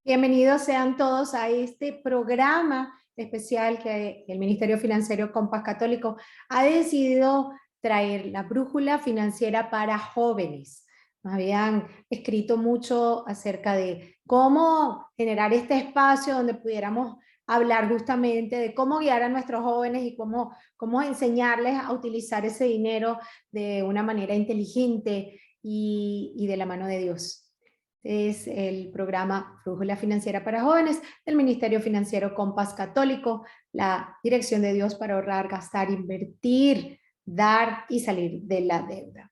Bienvenidos sean todos a este programa especial que el Ministerio Financiero Compass Católico ha decidido traer, la brújula financiera para jóvenes. Nos habían escrito mucho acerca de cómo generar este espacio donde pudiéramos hablar justamente de cómo guiar a nuestros jóvenes y cómo enseñarles a utilizar ese dinero de una manera inteligente y de la mano de Dios. Es el programa Brújula Financiera para Jóvenes del Ministerio Financiero Compass Católico, la dirección de Dios para ahorrar, gastar, invertir, dar y salir de la deuda.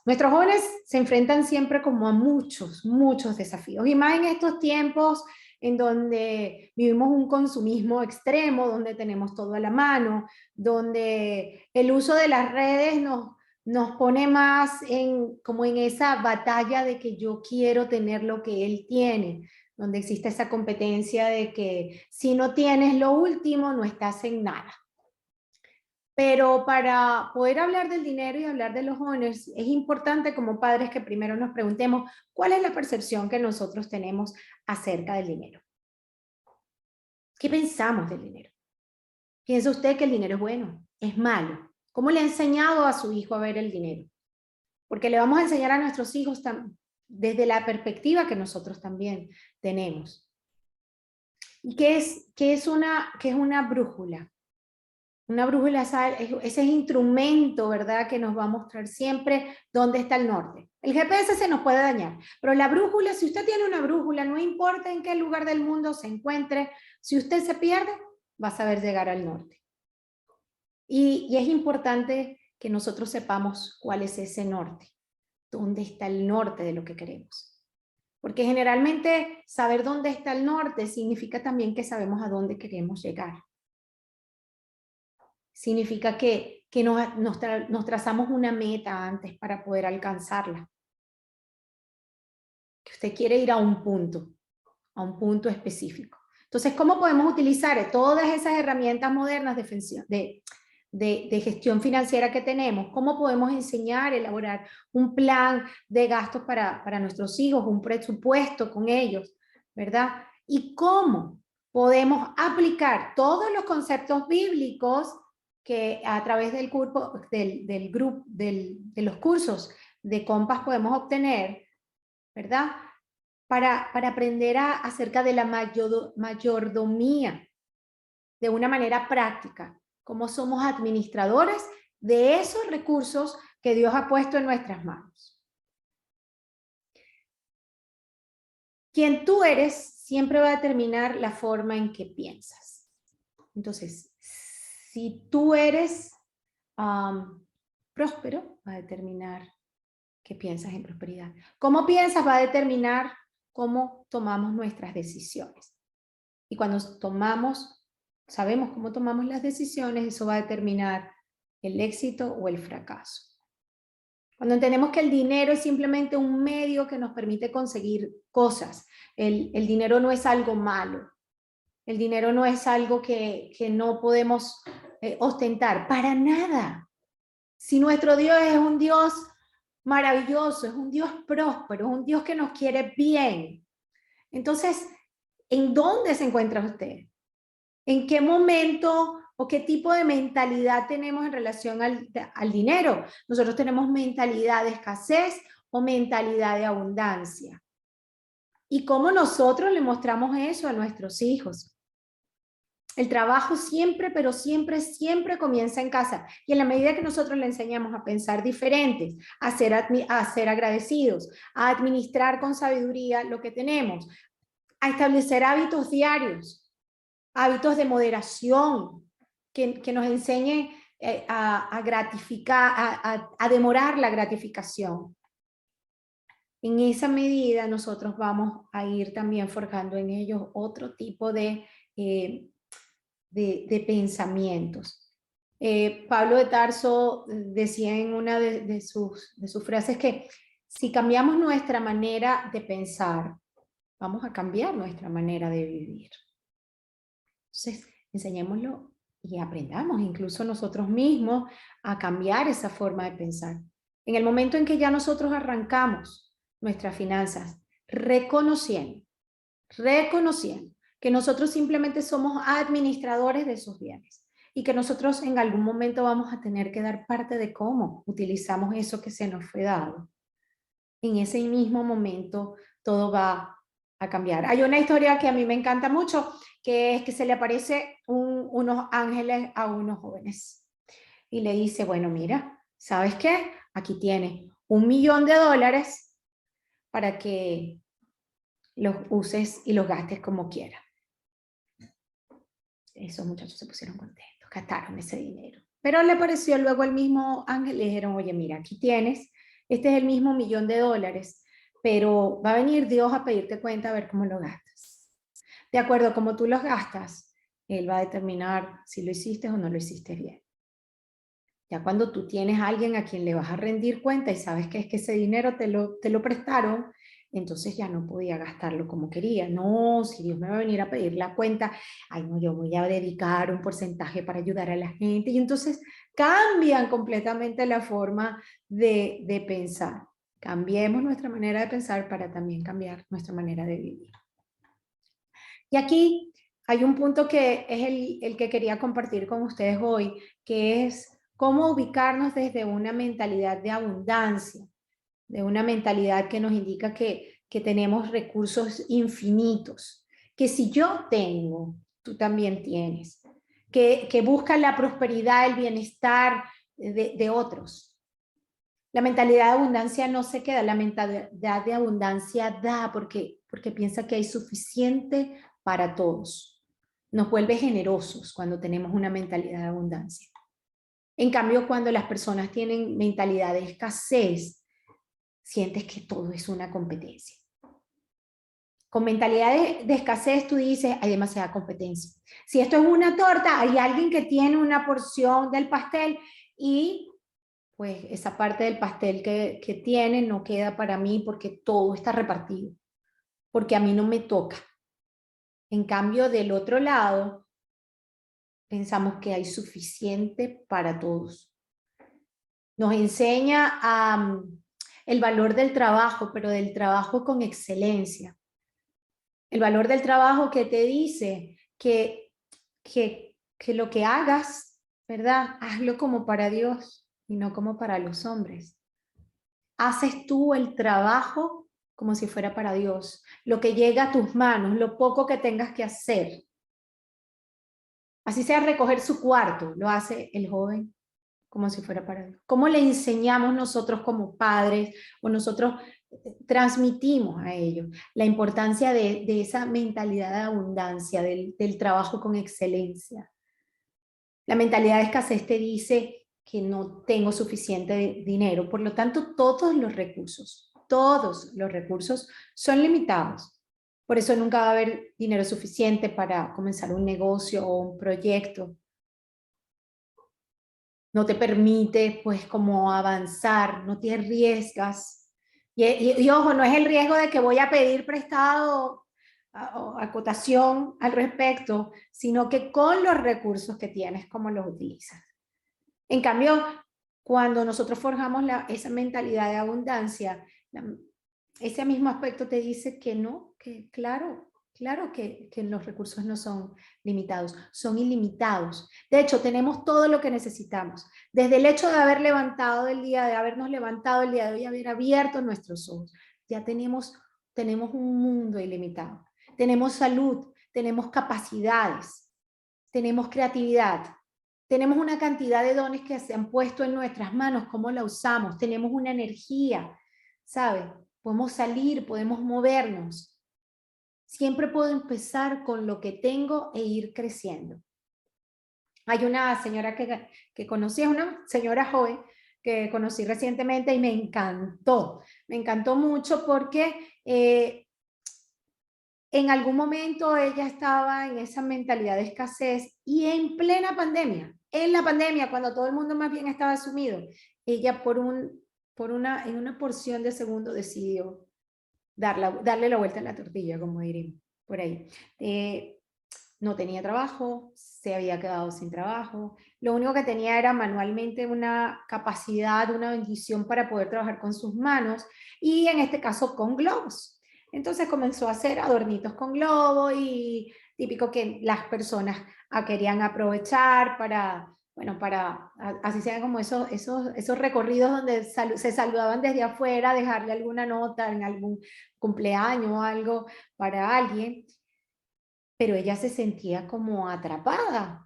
Nuestros jóvenes se enfrentan siempre como a muchos desafíos, y más en estos tiempos en donde vivimos un consumismo extremo, donde tenemos todo a la mano, donde el uso de las redes nos pone más como en esa batalla de que yo quiero tener lo que él tiene, donde existe esa competencia de que si no tienes lo último, no estás en nada. Pero para poder hablar del dinero y hablar de los jóvenes, es importante como padres que primero nos preguntemos cuál es la percepción que nosotros tenemos acerca del dinero. ¿Qué pensamos del dinero? ¿Piensa usted que el dinero es bueno? ¿Es malo? ¿Cómo le ha enseñado a su hijo a ver el dinero? Porque le vamos a enseñar a nuestros hijos desde la perspectiva que nosotros también tenemos. ¿Y qué es una brújula? Una brújula es ese instrumento, ¿verdad?, que nos va a mostrar siempre dónde está el norte. El GPS se nos puede dañar, pero la brújula, si usted tiene una brújula, no importa en qué lugar del mundo se encuentre, si usted se pierde, va a saber llegar al norte. Y es importante que nosotros sepamos cuál es ese norte, dónde está el norte de lo que queremos. Porque generalmente saber dónde está el norte significa también que sabemos a dónde queremos llegar. Significa que nos trazamos una meta antes para poder alcanzarla. Que usted quiere ir a un punto específico. Entonces, ¿cómo podemos utilizar todas esas herramientas modernas de gestión financiera que tenemos? ¿Cómo podemos enseñar, elaborar un plan de gastos para nuestros hijos, un presupuesto con ellos, ¿verdad? Y cómo podemos aplicar todos los conceptos bíblicos que a través de los cursos de Compass podemos obtener, ¿verdad? Para aprender acerca de la mayordomía de una manera práctica, cómo somos administradores de esos recursos que Dios ha puesto en nuestras manos. Quien tú eres siempre va a determinar la forma en que piensas. Entonces, si tú eres próspero, va a determinar qué piensas en prosperidad. Cómo piensas va a determinar cómo tomamos nuestras decisiones. Y cuando sabemos cómo tomamos las decisiones, eso va a determinar el éxito o el fracaso. Cuando entendemos que el dinero es simplemente un medio que nos permite conseguir cosas, el dinero no es algo malo, el dinero no es algo que no podemos ostentar, para nada. Si nuestro Dios es un Dios maravilloso, es un Dios próspero, es un Dios que nos quiere bien. Entonces, ¿en dónde se encuentra usted? ¿En qué momento o qué tipo de mentalidad tenemos en relación al dinero? Nosotros tenemos mentalidad de escasez o mentalidad de abundancia. ¿Y cómo nosotros le mostramos eso a nuestros hijos? El trabajo siempre, pero siempre comienza en casa. Y en la medida que nosotros le enseñamos a pensar diferentes, a ser agradecidos, a administrar con sabiduría lo que tenemos, a establecer hábitos diarios, hábitos de moderación, que nos enseñen a gratificar, a demorar la gratificación. En esa medida nosotros vamos a ir también forjando en ellos otro tipo de pensamientos. Pablo de Tarso decía en una de sus frases que si cambiamos nuestra manera de pensar, vamos a cambiar nuestra manera de vivir. Entonces, enseñémoslo y aprendamos incluso nosotros mismos a cambiar esa forma de pensar. En el momento en que ya nosotros arrancamos nuestras finanzas reconociendo reconociendo que nosotros simplemente somos administradores de esos bienes y que nosotros en algún momento vamos a tener que dar parte de cómo utilizamos eso que se nos fue dado. En ese mismo momento todo va a cambiar. Hay una historia que a mí me encanta mucho, que es que se le aparece unos ángeles a unos jóvenes y le dice, bueno, mira, ¿sabes qué? Aquí tienes $1.000.000 para que los uses y los gastes como quieras. Esos muchachos se pusieron contentos, gastaron ese dinero. Pero le apareció luego el mismo ángel, le dijeron, oye, mira, aquí tienes, este es el mismo $1.000.000, pero va a venir Dios a pedirte cuenta a ver cómo lo gastas. De acuerdo a cómo tú los gastas, Él va a determinar si lo hiciste o no lo hiciste bien. Ya cuando tú tienes a alguien a quien le vas a rendir cuenta y sabes que es que ese dinero te lo prestaron, entonces ya no podía gastarlo como quería. No, si Dios me va a venir a pedir la cuenta, ay no, yo voy a dedicar un porcentaje para ayudar a la gente. Y entonces cambian completamente la forma de pensar. Cambiemos nuestra manera de pensar para también cambiar nuestra manera de vivir. Y aquí hay un punto que es el que quería compartir con ustedes hoy, que es cómo ubicarnos desde una mentalidad de abundancia, de una mentalidad que nos indica que tenemos recursos infinitos, que si yo tengo, tú también tienes, que busca la prosperidad, el bienestar de otros. La mentalidad de abundancia no se queda, la mentalidad de abundancia da porque piensa que hay suficiente para todos. Nos vuelve generosos cuando tenemos una mentalidad de abundancia. En cambio, cuando las personas tienen mentalidad de escasez, sientes que todo es una competencia. Con mentalidad de escasez tú dices, hay demasiada competencia. Si esto es una torta, hay alguien que tiene una porción del pastel y pues esa parte del pastel que tiene no queda para mí porque todo está repartido, porque a mí no me toca. En cambio, del otro lado, pensamos que hay suficiente para todos. Nos enseña el valor del trabajo, pero del trabajo con excelencia. El valor del trabajo que te dice que lo que hagas, ¿verdad? Hazlo como para Dios y no como para los hombres. Haces tú el trabajo como si fuera para Dios. Lo que llega a tus manos, lo poco que tengas que hacer. Así sea recoger su cuarto, lo hace el joven como si fuera para Dios. ¿Cómo le enseñamos nosotros como padres o nosotros transmitimos a ellos la importancia de esa mentalidad de abundancia, del trabajo con excelencia? La mentalidad de escasez te dice que no tengo suficiente dinero, por lo tanto todos los recursos son limitados. Por eso nunca va a haber dinero suficiente para comenzar un negocio o un proyecto. No te permite pues como avanzar, no te arriesgas. Y ojo, no es el riesgo de que voy a pedir prestado o acotación al respecto, sino que con los recursos que tienes, ¿cómo los utilizas? En cambio, cuando nosotros forjamos esa mentalidad de abundancia, ese mismo aspecto te dice que no, que claro que los recursos no son limitados, son ilimitados. De hecho, tenemos todo lo que necesitamos. Desde el hecho de haber levantado de habernos levantado el día de hoy, haber abierto nuestros ojos, ya tenemos un mundo ilimitado. Tenemos salud, tenemos capacidades, tenemos creatividad, tenemos una cantidad de dones que se han puesto en nuestras manos, cómo la usamos, tenemos una energía, ¿sabe? Podemos salir, podemos movernos. Siempre puedo empezar con lo que tengo e ir creciendo. Hay una señora que conocí, es una señora joven que conocí recientemente y me encantó mucho porque en algún momento ella estaba en esa mentalidad de escasez y en plena pandemia, en la pandemia, cuando todo el mundo más bien estaba sumido, ella en una porción de segundo decidió darle la vuelta a la tortilla, como diríamos por ahí. No tenía trabajo, se había quedado sin trabajo, lo único que tenía era manualmente una capacidad, una bendición para poder trabajar con sus manos y en este caso con globos. Entonces comenzó a hacer adornitos con globo y típico que las personas querían aprovechar para, bueno, así sean como esos recorridos donde se saludaban desde afuera, dejarle alguna nota en algún cumpleaños o algo para alguien, pero ella se sentía como atrapada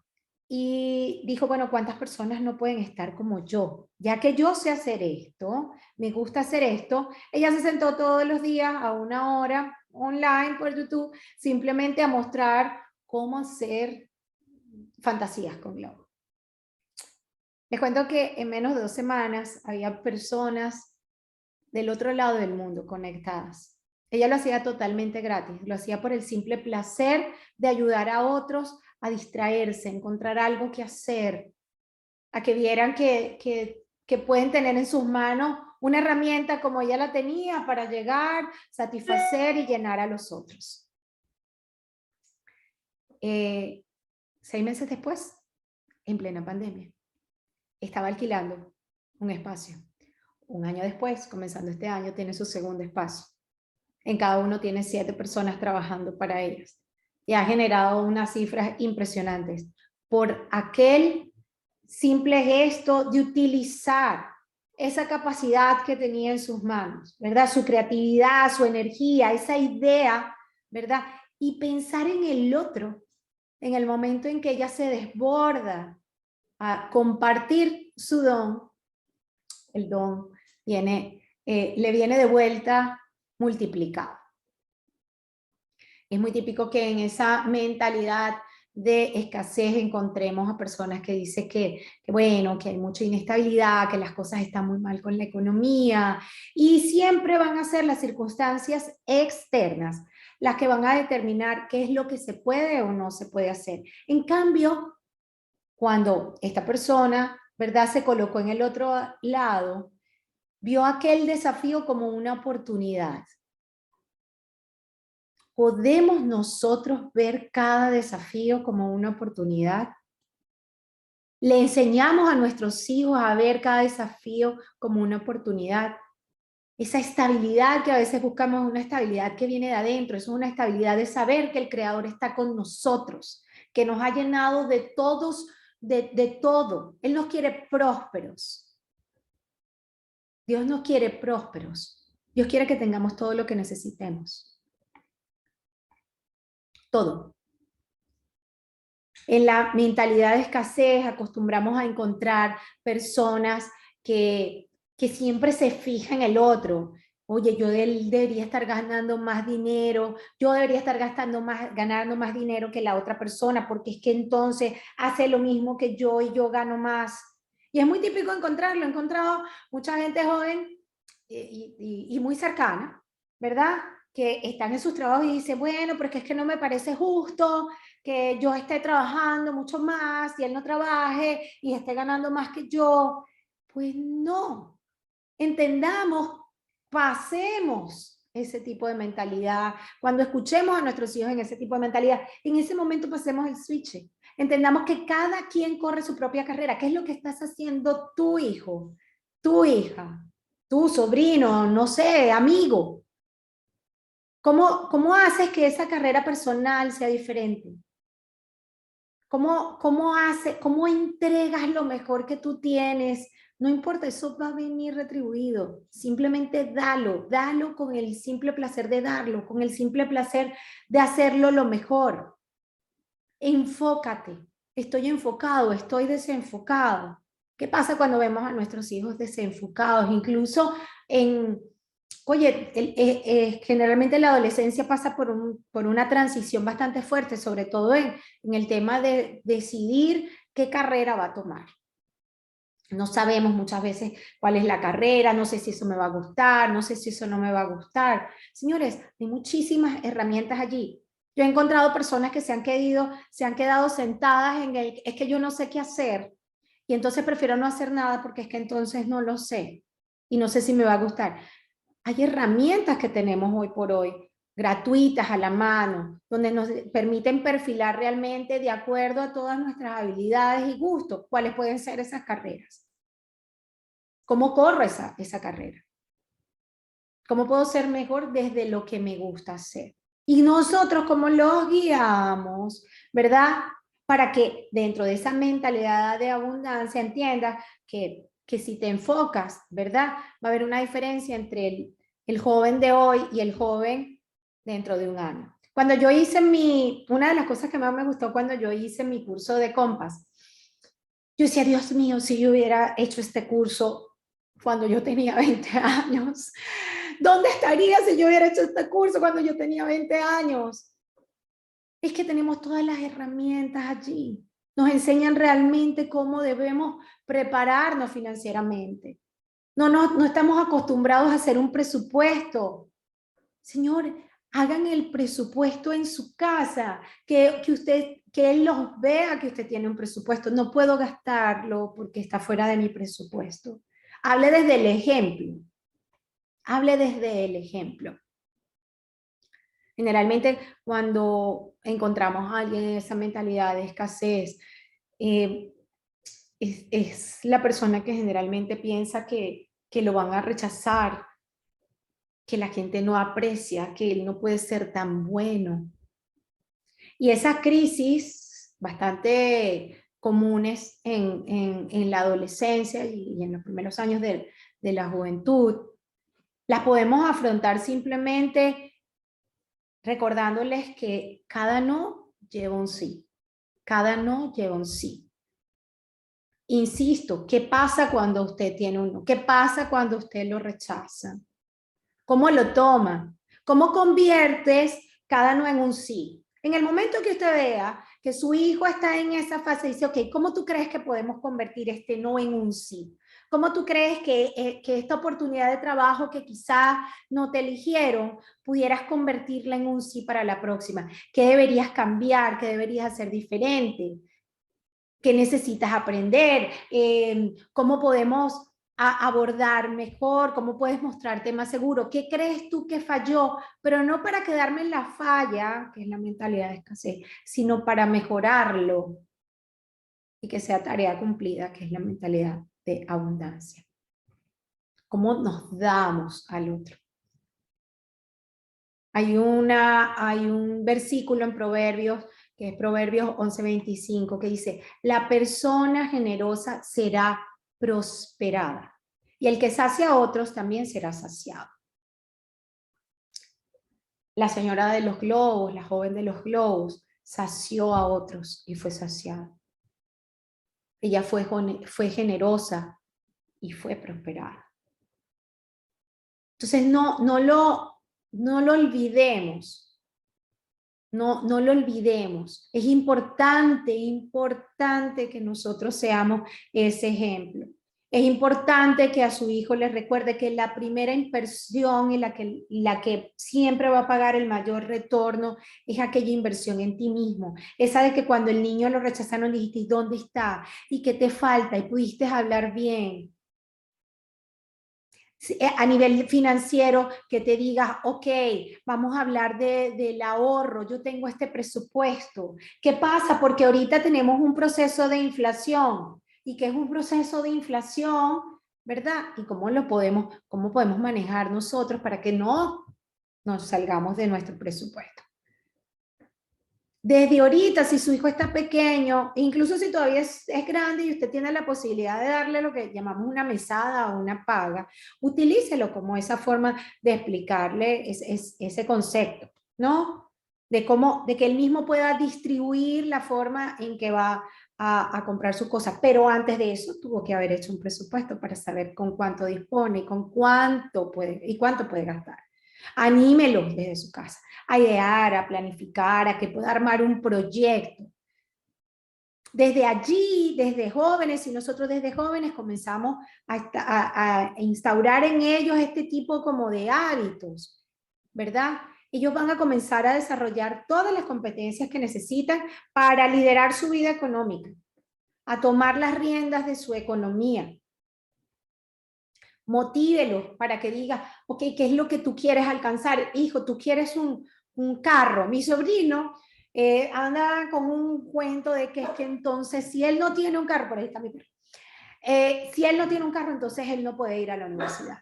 y dijo, bueno, ¿cuántas personas no pueden estar como yo? Ya que yo sé hacer esto, me gusta hacer esto, ella se sentó todos los días a una hora online por YouTube simplemente a mostrar cómo hacer fantasías con globo. Les cuento que en menos de 2 semanas había personas del otro lado del mundo conectadas. Ella lo hacía totalmente gratis, lo hacía por el simple placer de ayudar a otros a distraerse, encontrar algo que hacer, a que vieran que pueden tener en sus manos una herramienta como ella la tenía para llegar, satisfacer y llenar a los otros. 6 meses después, en plena pandemia, estaba alquilando un espacio. Un año después, comenzando este año, tiene su segundo espacio. En cada uno tiene 7 personas trabajando para ellas. Y ha generado unas cifras impresionantes por aquel simple gesto de utilizar esa capacidad que tenía en sus manos, ¿verdad? Su creatividad, su energía, esa idea, ¿verdad? Y pensar en el otro, en el momento en que ella se desborda a compartir su don, el don le viene de vuelta multiplicado. Es muy típico que en esa mentalidad de escasez encontremos a personas que dicen bueno, que hay mucha inestabilidad, que las cosas están muy mal con la economía, y siempre van a ser las circunstancias externas las que van a determinar qué es lo que se puede o no se puede hacer. En cambio, cuando esta persona, ¿verdad?, se colocó en el otro lado, vio aquel desafío como una oportunidad. ¿Podemos nosotros ver cada desafío como una oportunidad? ¿Le enseñamos a nuestros hijos a ver cada desafío como una oportunidad? Esa estabilidad que a veces buscamos es una estabilidad que viene de adentro, es una estabilidad de saber que el Creador está con nosotros, que nos ha llenado de todos, de todo. Él nos quiere prósperos. Dios nos quiere prósperos. Dios quiere que tengamos todo lo que necesitemos. Todo. En la mentalidad de escasez acostumbramos a encontrar personas que siempre se fijan en el otro. Oye, yo debería estar ganando más dinero, yo debería estar ganando más dinero que la otra persona, porque es que entonces hace lo mismo que yo y yo gano más. Y es muy típico encontrarlo. He encontrado mucha gente joven y muy cercana, ¿verdad?, que están en sus trabajos y dicen, bueno, pero es que no me parece justo que yo esté trabajando mucho más y él no trabaje y esté ganando más que yo. Pues no, entendamos, pasemos ese tipo de mentalidad. Cuando escuchemos a nuestros hijos en ese tipo de mentalidad, en ese momento pasemos el switch. Entendamos que cada quien corre su propia carrera. ¿Qué es lo que estás haciendo tu hijo, tu hija, tu sobrino, no sé, amigo? ¿Cómo haces que esa carrera personal sea diferente? ¿Cómo entregas lo mejor que tú tienes? No importa, eso va a venir retribuido. Simplemente dalo con el simple placer de darlo, con el simple placer de hacerlo lo mejor. Enfócate. Estoy enfocado, estoy desenfocado. ¿Qué pasa cuando vemos a nuestros hijos desenfocados? Incluso oye, generalmente la adolescencia pasa por una transición bastante fuerte, sobre todo en el tema de decidir qué carrera va a tomar. No sabemos muchas veces cuál es la carrera, no sé si eso me va a gustar, no sé si eso no me va a gustar. Señores, hay muchísimas herramientas allí. Yo he encontrado personas que se han quedado sentadas es que yo no sé qué hacer y entonces prefiero no hacer nada porque es que entonces no lo sé y no sé si me va a gustar. Hay herramientas que tenemos hoy por hoy, gratuitas a la mano, donde nos permiten perfilar realmente de acuerdo a todas nuestras habilidades y gustos, cuáles pueden ser esas carreras. ¿Cómo corro esa carrera? ¿Cómo puedo ser mejor desde lo que me gusta hacer? Y nosotros como los guiamos, ¿verdad? Para que dentro de esa mentalidad de abundancia entiendas que si te enfocas, ¿verdad? Va a haber una diferencia entre el joven de hoy y el joven dentro de un año. Cuando yo hice una de las cosas que más me gustó cuando yo hice mi curso de Compass, yo decía, Dios mío, si yo hubiera hecho este curso cuando yo tenía 20 años, ¿dónde estaría si yo hubiera hecho este curso cuando yo tenía 20 años? Es que tenemos todas las herramientas allí. Nos enseñan realmente cómo debemos prepararnos financieramente. No estamos acostumbrados a hacer un presupuesto. Señor, hagan el presupuesto en su casa, que él los vea que usted tiene un presupuesto. No puedo gastarlo porque está fuera de mi presupuesto. Hable desde el ejemplo. Hable desde el ejemplo. Generalmente cuando encontramos a alguien en esa mentalidad de escasez, eh, es la persona que generalmente piensa que lo van a rechazar, que la gente no aprecia, que él no puede ser tan bueno. Y esas crisis bastante comunes en la adolescencia y en los primeros años de la juventud, las podemos afrontar simplemente recordándoles que cada no lleva un sí, cada no lleva un sí. Insisto, ¿qué pasa cuando usted tiene un no? ¿Qué pasa cuando usted lo rechaza? ¿Cómo lo toma? ¿Cómo conviertes cada no en un sí? En el momento que usted vea que su hijo está en esa fase, dice, ok, ¿cómo tú crees que podemos convertir este no en un sí? ¿Cómo tú crees que esta oportunidad de trabajo que quizá no te eligieron, pudieras convertirla en un sí para la próxima? ¿Qué deberías cambiar? ¿Qué deberías hacer diferente? ¿Qué necesitas aprender? ¿Cómo podemos abordar mejor? ¿Cómo puedes mostrarte más seguro? ¿Qué crees tú que falló? Pero no para quedarme en la falla, que es la mentalidad de escasez, sino para mejorarlo y que sea tarea cumplida, que es la mentalidad de abundancia. ¿Cómo nos damos al otro? Hay un versículo en Proverbios, que es Proverbios 11:25, que dice, la persona generosa será prosperada y el que sacia a otros también será saciado. La señora de los globos, la joven de los globos, sació a otros y fue saciada. Ella fue generosa y fue prosperada. Entonces no lo olvidemos. No lo olvidemos. Es importante que nosotros seamos ese ejemplo. Es importante que a su hijo le recuerde que la primera inversión y la que siempre va a pagar el mayor retorno es aquella inversión en ti mismo. Esa de que cuando el niño lo rechazaron dijiste, ¿dónde está? ¿Y qué te falta? Y pudiste hablar bien. A nivel financiero, que te digas, ok, vamos a hablar del ahorro, yo tengo este presupuesto. ¿Qué pasa? Porque ahorita tenemos un proceso de inflación. ¿Y qué es un proceso de inflación? ¿Verdad? ¿Y cómo podemos manejar nosotros para que no nos salgamos de nuestro presupuesto? Desde ahorita, si su hijo está pequeño, incluso si todavía es grande y usted tiene la posibilidad de darle lo que llamamos una mesada o una paga, utilícelo como esa forma de explicarle ese concepto, ¿no? De que él mismo pueda distribuir la forma en que va a comprar su cosa. Pero antes de eso tuvo que haber hecho un presupuesto para saber con cuánto dispone y cuánto puede gastar. Anímelos desde su casa a idear, a planificar, a que pueda armar un proyecto. Desde allí, desde jóvenes, y nosotros desde jóvenes comenzamos a instaurar en ellos este tipo como de hábitos, ¿verdad? Ellos van a comenzar a desarrollar todas las competencias que necesitan para liderar su vida económica, a tomar las riendas de su economía. Motívelos para que diga, ok, ¿qué es lo que tú quieres alcanzar? Hijo, tú quieres un carro. Mi sobrino anda con un cuento de que es que entonces si él no tiene un carro, por ahí está mi perro, si él no tiene un carro, entonces él no puede ir a la universidad.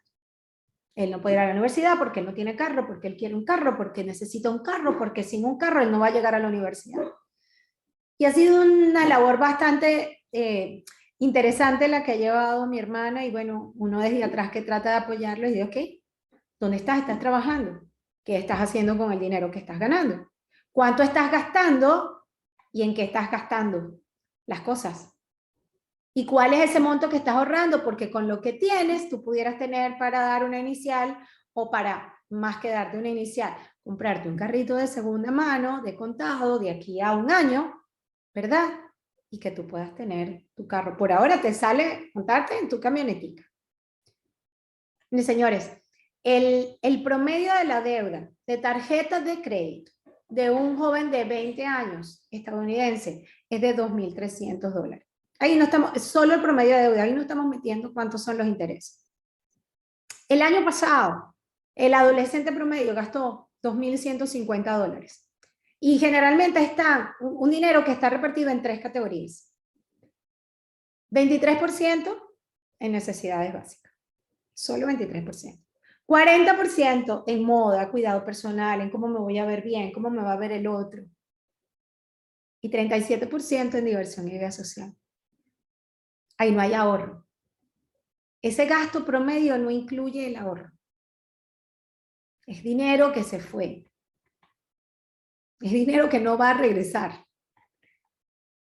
Él no puede ir a la universidad porque él no tiene carro, porque él quiere un carro, porque necesita un carro, porque sin un carro él no va a llegar a la universidad. Y ha sido una labor bastante interesante la que ha llevado mi hermana, y bueno, uno desde atrás que trata de apoyarlo y dice, ok, ¿dónde estás? ¿Estás trabajando? ¿Qué estás haciendo con el dinero que estás ganando? ¿Cuánto estás gastando y en qué estás gastando las cosas? ¿Y cuál es ese monto que estás ahorrando? Porque con lo que tienes, tú pudieras tener para dar una inicial, o para más que darte una inicial, comprarte un carrito de segunda mano, de contado, de aquí a un año, ¿verdad? Y que tú puedas tener tu carro. Por ahora te sale montarte en tu camionetica. Mis señores, el promedio de la deuda de tarjetas de crédito de un joven de 20 años estadounidense es de $2.300. Ahí no estamos, solo el promedio de deuda, ahí no estamos metiendo cuántos son los intereses. El año pasado, el adolescente promedio gastó $2.150. Y generalmente está un dinero que está repartido en 3 categorías. 23% en necesidades básicas, solo 23%. 40% en moda, cuidado personal, en cómo me voy a ver bien, cómo me va a ver el otro. Y 37% en diversión y vida social. Ahí no hay ahorro. Ese gasto promedio no incluye el ahorro. Es dinero que se fue. Es dinero que no va a regresar.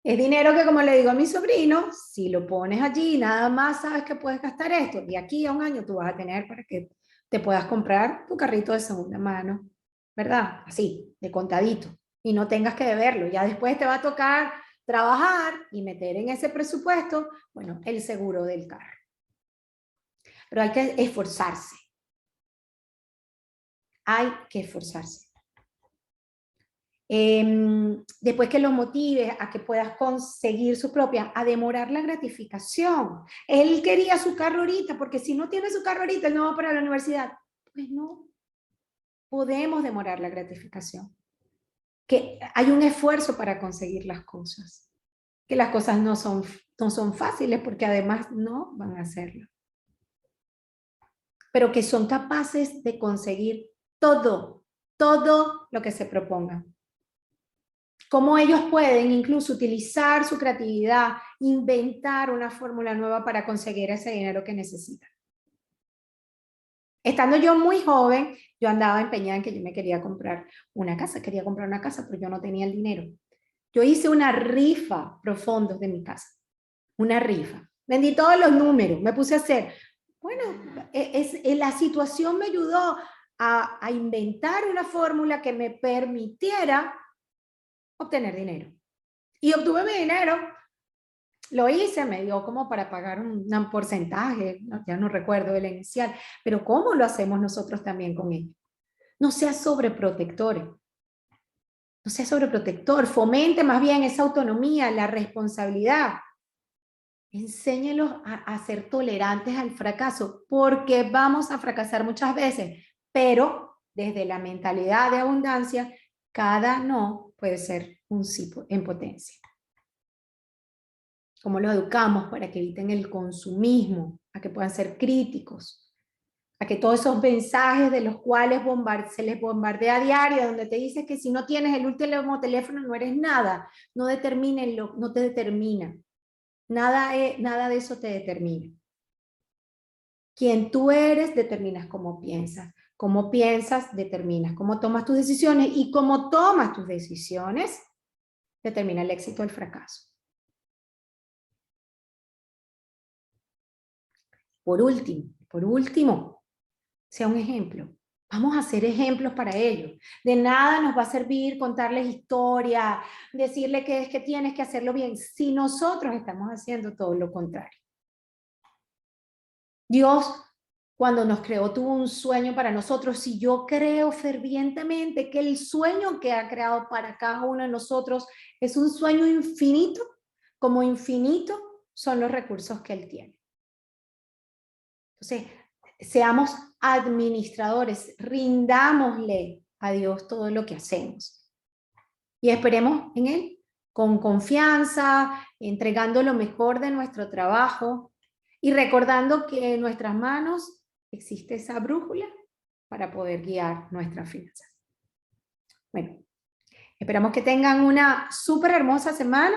Es dinero que, como le digo a mi sobrino, si lo pones allí, nada más sabes que puedes gastar esto. De aquí a un año tú vas a tener para que te puedas comprar tu carrito de segunda mano, ¿verdad? Así, de contadito. Y no tengas que deberlo. Ya después te va a tocar trabajar y meter en ese presupuesto, bueno, el seguro del carro. Pero hay que esforzarse. Hay que esforzarse. Después que lo motive a que puedas conseguir su propia, a demorar la gratificación. Él quería su carro ahorita, porque si no tiene su carro ahorita, él no va para la universidad. Pues no, podemos demorar la gratificación. Que hay un esfuerzo para conseguir las cosas. Que las cosas no son fáciles, porque además no van a hacerlo. Pero que son capaces de conseguir todo lo que se propongan. Cómo ellos pueden incluso utilizar su creatividad, inventar una fórmula nueva para conseguir ese dinero que necesitan. Estando yo muy joven, yo andaba empeñada en que yo me quería comprar una casa, pero yo no tenía el dinero. Yo hice una rifa profundos de mi casa, una rifa. Vendí todos los números, me puse a hacer. Bueno, la situación me ayudó a inventar una fórmula que me permitiera obtener dinero. Y obtuve mi dinero, lo hice, me dio como para pagar un porcentaje, ya no recuerdo el inicial, pero ¿cómo lo hacemos nosotros también con ellos? No sea sobreprotector, fomente más bien esa autonomía, la responsabilidad. Enséñelos a ser tolerantes al fracaso, porque vamos a fracasar muchas veces, pero desde la mentalidad de abundancia, cada no puede ser un sí en potencia. Cómo los educamos para que eviten el consumismo, a que puedan ser críticos, a que todos esos mensajes de los cuales se les bombardea a diario, donde te dice que si no tienes el último teléfono no eres nada, no te determina, nada de eso te determina. Quien tú eres, determinas cómo piensas, determinas cómo tomas tus decisiones, y cómo tomas tus decisiones, determina el éxito o el fracaso. Por último, sea un ejemplo. Vamos a ser ejemplos para ellos. De nada nos va a servir contarles historia, decirle que es que tienes que hacerlo bien, si nosotros estamos haciendo todo lo contrario. Dios, cuando nos creó, tuvo un sueño para nosotros, y yo creo fervientemente que el sueño que ha creado para cada uno de nosotros es un sueño infinito, como infinito son los recursos que Él tiene. Entonces, seamos administradores, rindámosle a Dios todo lo que hacemos y esperemos en Él con confianza, entregando lo mejor de nuestro trabajo y recordando que en nuestras manos existe esa brújula para poder guiar nuestras finanzas. Bueno, esperamos que tengan una súper hermosa semana.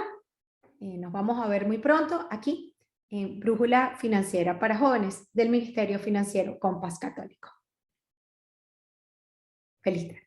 Nos vamos a ver muy pronto aquí en Brújula Financiera para Jóvenes del Ministerio Financiero Compass Católico. Feliz tarde.